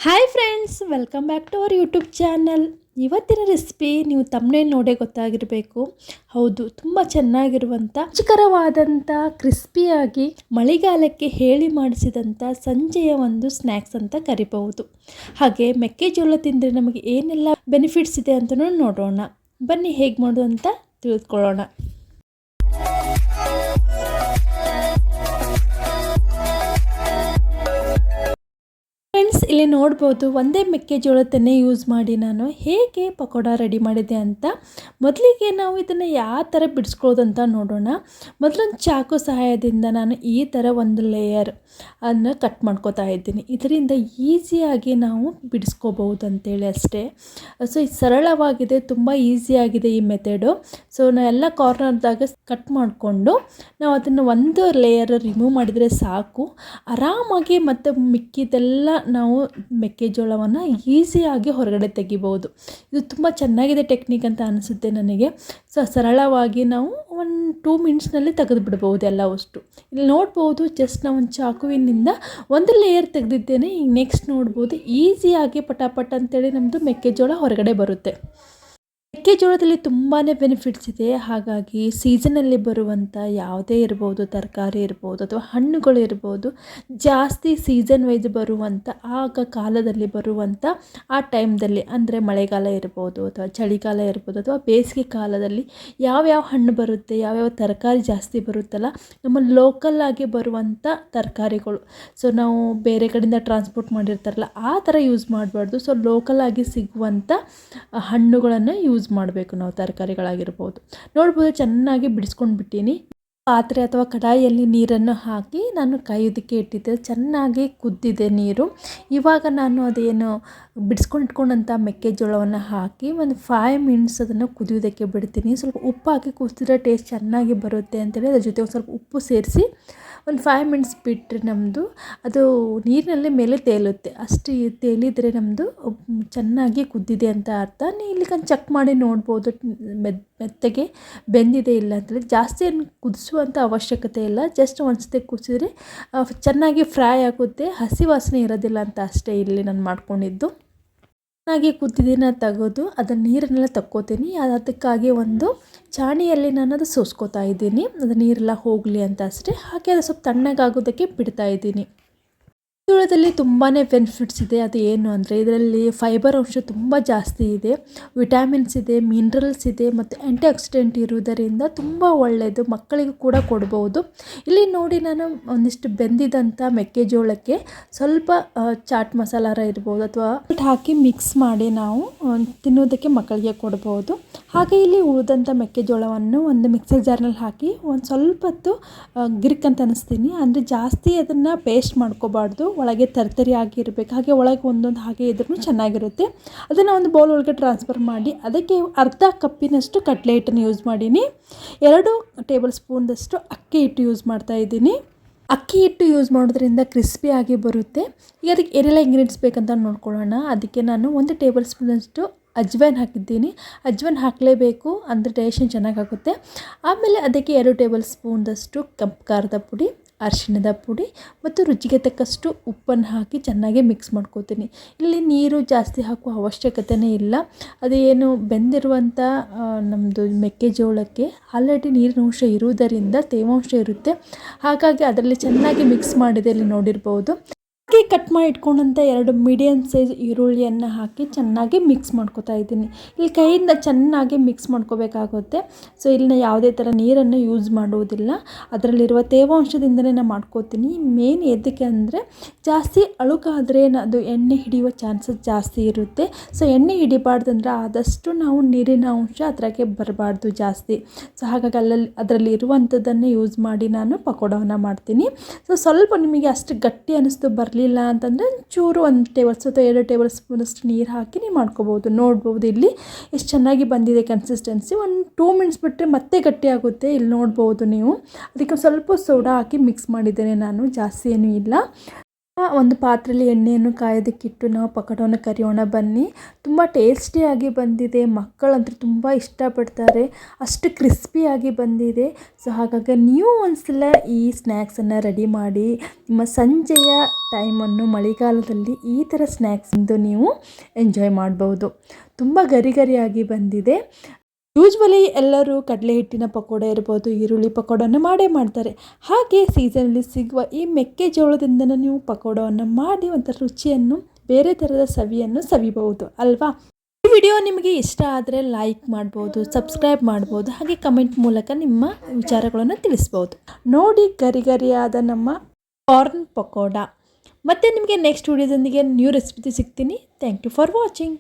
Hi friends, welcome back to our YouTube channel. ಇವತ್ತಿನ recipe ನೀವು ತಮ್ಮನೇಲಿ ನೋಡೇ ಗೊತ್ತಾಗಿರಬೇಕು. ಹೌದು, ತುಂಬ ಚೆನ್ನಾಗಿರುವಂಥ ರುಚಿಕರವಾದಂಥ ಕ್ರಿಸ್ಪಿಯಾಗಿ ಮಳೆಗಾಲಕ್ಕೆ ಹೇಳಿ ಮಾಡಿಸಿದಂಥ ಸಂಜೆಯ ಒಂದು ಸ್ನ್ಯಾಕ್ಸ್ ಅಂತ ಕರಿಬಹುದು. ಹಾಗೆ ಮೆಕ್ಕೆಜೋಳ ತಿಂದರೆ ನಮಗೆ ಏನೆಲ್ಲ ಬೆನಿಫಿಟ್ಸ್ ಇದೆ ಅಂತಲೂ ನೋಡೋಣ. ಬನ್ನಿ ಹೇಗೆ ಮಾಡೋದು ಅಂತ ತಿಳಿದುಕೊಳ್ಳೋಣ. ಫ್ರೆಂಡ್ಸ್, ಇಲ್ಲಿ ನೋಡ್ಬೋದು ಒಂದೇ ಮೆಕ್ಕೆಜೋಳದನ್ನೇ ಯೂಸ್ ಮಾಡಿ ನಾನು ಹೇಗೆ ಪಕೋಡ ರೆಡಿ ಮಾಡಿದೆ ಅಂತ. ಮೊದಲಿಗೆ ನಾವು ಇದನ್ನು ಯಾವ ಥರ ಬಿಡಿಸ್ಕೊಳ್ಳೋದು ಅಂತ ನೋಡೋಣ. ಮೊದಲೊಂದು ಚಾಕು ಸಹಾಯದಿಂದ ನಾನು ಈ ಥರ ಒಂದು ಲೇಯರ್ ಅನ್ನು ಕಟ್ ಮಾಡ್ಕೋತಾ ಇದ್ದೀನಿ. ಇದರಿಂದ ಈಸಿಯಾಗಿ ನಾವು ಬಿಡಿಸ್ಕೋಬಹುದು ಅಂತೇಳಿ ಅಷ್ಟೇ. ಸೊ ಇದು ಸರಳವಾಗಿದೆ, ತುಂಬ ಈಸಿಯಾಗಿದೆ ಈ ಮೆಥಡು. ಸೊ ನಾನು ಎಲ್ಲ ಕಾರ್ನರ್ದಾಗ ಕಟ್ ಮಾಡಿಕೊಂಡು ನಾವು ಅದನ್ನು ಒಂದು ಲೇಯರ್ ರಿಮೂವ್ ಮಾಡಿದರೆ ಸಾಕು. ಆರಾಮಾಗಿ ಮತ್ತು ಮಿಕ್ಕಿದೆಲ್ಲ ನಾವು ಮೆಕ್ಕೆಜೋಳವನ್ನು ಈಸಿಯಾಗಿ ಹೊರಗಡೆ ತೆಗಿಬೋದು. ಇದು ತುಂಬ ಚೆನ್ನಾಗಿದೆ ಟೆಕ್ನಿಕ್ ಅಂತ ಅನಿಸುತ್ತೆ ನನಗೆ. ಸೊ ಸರಳವಾಗಿ ನಾವು 1-2 ಮಿನಿಟ್ಸ್ನಲ್ಲಿ ತೆಗೆದು ಬಿಡ್ಬೋದು ಎಲ್ಲವಷ್ಟು. ಇಲ್ಲಿ ನೋಡ್ಬೋದು, ಜಸ್ಟ್ ನಾವು ಒಂದು ಚಾಕುವಿನಿಂದ ಒಂದು ಲೇಯರ್ ತೆಗೆದಿದ್ದೇನೆ. ಈಗ ನೆಕ್ಸ್ಟ್ ನೋಡ್ಬೋದು ಈಸಿಯಾಗಿ ಪಟಾಪಟ್ ಅಂತೇಳಿ ನಮ್ಮದು ಮೆಕ್ಕೆಜೋಳ ಹೊರಗಡೆ ಬರುತ್ತೆ. ಮೆಕ್ಕೆಜೋಳದಲ್ಲಿ ತುಂಬಾ ಬೆನಿಫಿಟ್ಸ್ ಇದೆ. ಹಾಗಾಗಿ ಸೀಸನಲ್ಲಿ ಬರುವಂಥ ಯಾವುದೇ ಇರ್ಬೋದು, ತರಕಾರಿ ಇರ್ಬೋದು ಅಥವಾ ಹಣ್ಣುಗಳು ಇರ್ಬೋದು, ಜಾಸ್ತಿ ಸೀಸನ್ ವೈಸ್ ಬರುವಂಥ ಆಗ ಕಾಲದಲ್ಲಿ ಬರುವಂಥ ಆ ಟೈಮ್ದಲ್ಲಿ, ಅಂದರೆ ಮಳೆಗಾಲ ಇರ್ಬೋದು ಅಥವಾ ಚಳಿಗಾಲ ಇರ್ಬೋದು ಅಥವಾ ಬೇಸಿಗೆ ಕಾಲದಲ್ಲಿ ಯಾವ್ಯಾವ ಹಣ್ಣು ಬರುತ್ತೆ, ಯಾವ್ಯಾವ ತರಕಾರಿ ಜಾಸ್ತಿ ಬರುತ್ತಲ್ಲ, ನಮ್ಮ ಲೋಕಲ್ಲಾಗಿ ಬರುವಂಥ ತರಕಾರಿಗಳು. ಸೊ ನಾವು ಬೇರೆ ಕಡೆಯಿಂದ ಟ್ರಾನ್ಸ್ಪೋರ್ಟ್ ಮಾಡಿರ್ತಾರಲ್ಲ ಆ ಥರ ಯೂಸ್ ಮಾಡಬಾರ್ದು. ಸೊ ಲೋಕಲಾಗಿ ಸಿಗುವಂಥ ಹಣ್ಣುಗಳನ್ನು ಯೂಸ್ ಮಾಡಬೇಕು ನಾವು, ತರಕಾರಿಗಳಾಗಿರ್ಬೋದು. ನೋಡ್ಬೋದು ಚೆನ್ನಾಗಿ ಬಿಡಿಸ್ಕೊಂಡು ಬಿಟ್ಟೀನಿ. ಪಾತ್ರೆ ಅಥವಾ ಕಡಾಯಿಯಲ್ಲಿ ನೀರನ್ನು ಹಾಕಿ ನಾನು ಕಾಯೋದಕ್ಕೆ ಇಟ್ಟಿದ್ದೆ. ಚೆನ್ನಾಗಿ ಕುದ್ದಿದೆ ನೀರು. ಇವಾಗ ನಾನು ಅದೇನು ಬಿಡಿಸ್ಕೊಂಡು ಇಟ್ಕೊಂಡಂಥ ಮೆಕ್ಕೆಜೋಳವನ್ನು ಹಾಕಿ ಒಂದು 5 ಮಿನಿಟ್ಸ್ ಅದನ್ನು ಕುದಿಯೋದಕ್ಕೆ ಬಿಡ್ತೀನಿ. ಸ್ವಲ್ಪ ಉಪ್ಪು ಹಾಕಿ ಕುದಿಸಿದ್ರೆ ಟೇಸ್ಟ್ ಚೆನ್ನಾಗಿ ಬರುತ್ತೆ ಅಂತೇಳಿ ಅದ್ರ ಜೊತೆ ಒಂದು ಸ್ವಲ್ಪ ಉಪ್ಪು ಸೇರಿಸಿ ಒಂದು 5 ಮಿನಿಟ್ಸ್ ಬಿಟ್ಟರೆ ನಮ್ಮದು ಅದು ನೀರಿನಲ್ಲಿ ಮೇಲೆ ತೇಲುತ್ತೆ. ಅಷ್ಟು ತೇಲಿದರೆ ನಮ್ಮದು ಚೆನ್ನಾಗಿ ಕುದ್ದಿದೆ ಅಂತ ಅರ್ಥ. ಇಲ್ಲಿ ಚೆಕ್ ಮಾಡಿ ನೋಡ್ಬೋದು ಮೆತ್ತಗೆ ಬೆಂದಿದೆ ಇಲ್ಲ ಅಂತೇಳಿ. ಜಾಸ್ತಿ ಏನು ಕುದಿಸುವಂಥ ಅವಶ್ಯಕತೆ ಇಲ್ಲ. ಜಸ್ಟ್ ಒಂದು ಸತಿ ಕುದಿಸಿದ್ರೆ ಚೆನ್ನಾಗಿ ಫ್ರೈ ಆಗುತ್ತೆ, ಹಸಿ ವಾಸನೆ ಇರೋದಿಲ್ಲ ಅಂತ ಅಷ್ಟೇ. ಇಲ್ಲಿ ನಾನು ಮಾಡ್ಕೊಂಡಿದ್ದು ಚೆನ್ನಾಗಿ ಕುದ್ದಿದ್ದನ್ನು ತೆಗೆದು ಅದನ್ನು ನೀರನ್ನೆಲ್ಲ ತಕ್ಕೋತೀನಿ. ಅದಕ್ಕಾಗಿ ಒಂದು ಚಾಣಿಯಲ್ಲಿ ನಾನು ಅದು ಸೋಸ್ಕೋತಾ ಇದ್ದೀನಿ, ಅದು ನೀರೆಲ್ಲ ಹೋಗಲಿ ಅಂತ ಅಷ್ಟೇ. ಹಾಗೆ ಅದು ಸ್ವಲ್ಪ ತಣ್ಣಗಾಗೋದಕ್ಕೆ ಬಿಡ್ತಾ ಇದ್ದೀನಿ. ಜೋಳದಲ್ಲಿ ತುಂಬಾ ಬೆನಿಫಿಟ್ಸ್ ಇದೆ. ಅದು ಏನು ಅಂದರೆ ಇದರಲ್ಲಿ ಫೈಬರ್ ಅಂಶ ತುಂಬ ಜಾಸ್ತಿ ಇದೆ, ವಿಟಮಿನ್ಸ್ ಇದೆ, ಮಿನರಲ್ಸ್ ಇದೆ ಮತ್ತು ಆ್ಯಂಟಿ ಆಕ್ಸಿಡೆಂಟ್ ಇರುವುದರಿಂದ ತುಂಬ ಒಳ್ಳೆಯದು. ಮಕ್ಕಳಿಗೂ ಕೂಡ ಕೊಡ್ಬೋದು. ಇಲ್ಲಿ ನೋಡಿ, ನಾನು ಒಂದಿಷ್ಟು ಬೆಂದಿದಂಥ ಮೆಕ್ಕೆಜೋಳಕ್ಕೆ ಸ್ವಲ್ಪ ಚಾಟ್ ಮಸಾಲಾರ ಇರ್ಬೋದು ಅಥವಾ ಹಾಕಿ ಮಿಕ್ಸ್ ಮಾಡಿ ನಾವು ತಿನ್ನೋದಕ್ಕೆ ಮಕ್ಕಳಿಗೆ ಕೊಡ್ಬೋದು. ಹಾಗೆ ಇಲ್ಲಿ ಉಳಿದಂಥ ಮೆಕ್ಕೆಜೋಳವನ್ನು ಒಂದು ಮಿಕ್ಸರ್ ಜಾರ್ನಲ್ಲಿ ಹಾಕಿ ಒಂದು ಸ್ವಲ್ಪ ಹೊತ್ತು ಗಿರ್ಕ್ ಅಂತ ಅನ್ನಿಸ್ತೀನಿ. ಅಂದರೆ ಜಾಸ್ತಿ ಅದನ್ನು ಪೇಸ್ಟ್ ಮಾಡ್ಕೋಬಾರ್ದು, ಒಳಗೆ ತರ್ತರಿ ಆಗಿರಬೇಕು. ಹಾಗೆ ಒಳಗೆ ಒಂದೊಂದು ಹಾಗೆ ಇದ್ರೂ ಚೆನ್ನಾಗಿರುತ್ತೆ. ಅದನ್ನು ಒಂದು ಬೌಲ್ ಒಳಗೆ ಟ್ರಾನ್ಸ್ಫರ್ ಮಾಡಿ ಅದಕ್ಕೆ ಅರ್ಧ ಕಪ್ಪಿನಷ್ಟು ಕಡಲೆ ಹಿಟ್ಟನ್ನು ಯೂಸ್ ಮಾಡೀನಿ. 2 ಟೇಬಲ್ ಸ್ಪೂನ್ದಷ್ಟು ಅಕ್ಕಿ ಹಿಟ್ಟು ಯೂಸ್ ಮಾಡ್ತಾ ಇದ್ದೀನಿ. ಅಕ್ಕಿ ಹಿಟ್ಟು ಯೂಸ್ ಮಾಡೋದ್ರಿಂದ ಕ್ರಿಸ್ಪಿಯಾಗಿ ಬರುತ್ತೆ. ಈಗ ಅದಕ್ಕೆ ಏನೆಲ್ಲ ಇಂಗ್ರೀಡಿಯೆಂಟ್ಸ್ ಬೇಕಂತ ನೋಡ್ಕೊಳ್ಳೋಣ. ಅದಕ್ಕೆ ನಾನು 1 ಟೇಬಲ್ ಸ್ಪೂನಷ್ಟು ಅಜ್ವೈನ್ ಹಾಕಿದ್ದೀನಿ. ಅಜ್ವೈನ್ ಹಾಕಲೇಬೇಕು, ಅಂದರೆ ಡೈಜೆಷನ್ ಚೆನ್ನಾಗಾಗುತ್ತೆ. ಆಮೇಲೆ ಅದಕ್ಕೆ 2 ಟೇಬಲ್ ಸ್ಪೂನ್ದಷ್ಟು ಕಪ್ಪು ಖಾರದ ಪುಡಿ, ಅರಿಶಿಣದ ಪುಡಿ ಮತ್ತು ರುಚಿಗೆ ತಕ್ಕಷ್ಟು ಉಪ್ಪನ್ನು ಹಾಕಿ ಚೆನ್ನಾಗಿ ಮಿಕ್ಸ್ ಮಾಡ್ಕೋತೀನಿ. ಇಲ್ಲಿ ನೀರು ಜಾಸ್ತಿ ಹಾಕುವ ಅವಶ್ಯಕತೆಯೇ ಇಲ್ಲ. ಅದು ಏನು ಬೆಂದಿರುವಂಥ ನಮ್ಮದು ಮೆಕ್ಕೆಜೋಳಕ್ಕೆ ಆಲ್ರೆಡಿ ನೀರಿನ ಅಂಶ ಇರುವುದರಿಂದ ತೇವಾಂಶ ಇರುತ್ತೆ. ಹಾಗಾಗಿ ಅದರಲ್ಲಿ ಚೆನ್ನಾಗಿ ಮಿಕ್ಸ್ ಮಾಡಿದೆ, ಇಲ್ಲಿ ನೋಡಿರ್ಬೋದು. ಹಾಗೆ ಕಟ್ ಮಾಡಿ ಇಟ್ಕೊಂಡಂಥ 2 ಮೀಡಿಯಮ್ ಸೈಜ್ ಈರುಳ್ಳಿಯನ್ನು ಹಾಕಿ ಚೆನ್ನಾಗಿ ಮಿಕ್ಸ್ ಮಾಡ್ಕೋತಾ ಇದ್ದೀನಿ. ಇಲ್ಲಿ ಕೈಯಿಂದ ಚೆನ್ನಾಗಿ ಮಿಕ್ಸ್ ಮಾಡ್ಕೋಬೇಕಾಗುತ್ತೆ. ಸೊ ಇಲ್ಲಿ ನಾನು ಯಾವುದೇ ಥರ ನೀರನ್ನು ಯೂಸ್ ಮಾಡುವುದಿಲ್ಲ, ಅದರಲ್ಲಿರುವ ತೇವಾಂಶದಿಂದಲೇ ನಾನು ಮಾಡ್ಕೋತೀನಿ. ಮೇನ್ ಎದಕ್ಕೆ ಅಂದರೆ ಜಾಸ್ತಿ ಅಳುಕಾದರೆ ಅದು ಎಣ್ಣೆ ಹಿಡಿಯುವ ಚಾನ್ಸಸ್ ಜಾಸ್ತಿ ಇರುತ್ತೆ. ಸೊ ಎಣ್ಣೆ ಹಿಡಿಬಾರ್ದಂದ್ರೆ ಆದಷ್ಟು ನಾವು ನೀರಿನ ಅಂಶ ಅದ್ರಾಗೆ ಬರಬಾರ್ದು ಜಾಸ್ತಿ. ಸೊ ಹಾಗಾಗಿ ಅದರಲ್ಲಿ ಇರುವಂಥದ್ದನ್ನು ಯೂಸ್ ಮಾಡಿ ನಾನು ಪಕೋಡವನ್ನು ಮಾಡ್ತೀನಿ. ಸೊ ಸ್ವಲ್ಪ ನಿಮಗೆ ಅಷ್ಟು ಗಟ್ಟಿ ಅನ್ನಿಸ್ತು ಬರಲಿಲ್ಲ ಅಂತಂದರೆ ಚೂರು 1 ಟೇಬಲ್ ಅಥವಾ 2 ಟೇಬಲ್ ಸ್ಪೂನಷ್ಟು ನೀರು ಹಾಕಿ ನೀವು ಮಾಡ್ಕೋಬೋದು. ನೋಡ್ಬೋದು ಇಲ್ಲಿ ಎಷ್ಟು ಚೆನ್ನಾಗಿ ಬಂದಿದೆ ಕನ್ಸಿಸ್ಟೆನ್ಸಿ. 1-2 ಮಿನಿಟ್ಸ್ ಬಿಟ್ಟರೆ ಮತ್ತೆ ಗಟ್ಟಿ ಆಗುತ್ತೆ. ಇಲ್ಲಿ ನೋಡ್ಬೋದು ನೀವು. ಅದಕ್ಕೆ ಸ್ವಲ್ಪ ಸೋಡಾ ಹಾಕಿ ಮಿಕ್ಸ್ ಮಾಡಿದ್ದೇನೆ ನಾನು, ಜಾಸ್ತಿ ಏನೂ ಇಲ್ಲ. ಒಂದು ಪಾತ್ರೆಯಲ್ಲಿ ಎಣ್ಣೆಯನ್ನು ಕಾಯೋದಕ್ಕಿಟ್ಟು ನಾವು ಪಕೋಡವನ್ನು ಕರಿಯೋಣ ಬನ್ನಿ. ತುಂಬ ಟೇಸ್ಟಿಯಾಗಿ ಬಂದಿದೆ, ಮಕ್ಕಳಂತೂ ತುಂಬ ಇಷ್ಟಪಡ್ತಾರೆ, ಅಷ್ಟು ಕ್ರಿಸ್ಪಿಯಾಗಿ ಬಂದಿದೆ. ಸೊ ಹಾಗಾಗಿ ನೀವು ಒಂದ್ಸಲ ಈ ಸ್ನ್ಯಾಕ್ಸನ್ನು ರೆಡಿ ಮಾಡಿ ನಿಮ್ಮ ಸಂಜೆಯ ಟೈಮನ್ನು ಮಳೆಗಾಲದಲ್ಲಿ ಈ ಥರ ಸ್ನ್ಯಾಕ್ಸಿಂದು ನೀವು ಎಂಜಾಯ್ ಮಾಡ್ಬೋದು. ತುಂಬ ಗರಿ ಗರಿಯಾಗಿ ಬಂದಿದೆ. ಯೂಶ್ವಲಿ ಎಲ್ಲರೂ ಕಡಲೆ ಹಿಟ್ಟಿನ ಪಕೋಡ ಇರ್ಬೋದು, ಈರುಳ್ಳಿ ಪಕೋಡವನ್ನು ಮಾಡೇ ಮಾಡ್ತಾರೆ. ಹಾಗೆ ಸೀಸನಲ್ಲಿ ಸಿಗುವ ಈ ಮೆಕ್ಕೆಜೋಳದಿಂದ ನೀವು ಪಕೋಡವನ್ನು ಮಾಡಿ ಒಂಥರ ರುಚಿಯನ್ನು, ಬೇರೆ ಥರದ ಸವಿಯನ್ನು ಸವಿಬಹುದು ಅಲ್ವಾ. ಈ ವಿಡಿಯೋ ನಿಮಗೆ ಇಷ್ಟ ಆದರೆ ಲೈಕ್ ಮಾಡ್ಬೋದು, ಸಬ್ಸ್ಕ್ರೈಬ್ ಮಾಡ್ಬೋದು, ಹಾಗೆ ಕಮೆಂಟ್ ಮೂಲಕ ನಿಮ್ಮ ವಿಚಾರಗಳನ್ನು ತಿಳಿಸ್ಬೋದು. ನೋಡಿ ಗರಿ ಗರಿಯಾದ ನಮ್ಮ ಕಾರ್ನ್ ಪಕೋಡ. ಮತ್ತು ನಿಮಗೆ ನೆಕ್ಸ್ಟ್ ವಿಡಿಯೋದೊಂದಿಗೆ ನ್ಯೂ ರೆಸಿಪಿ ಸಿಗ್ತೀನಿ. Thank you for watching.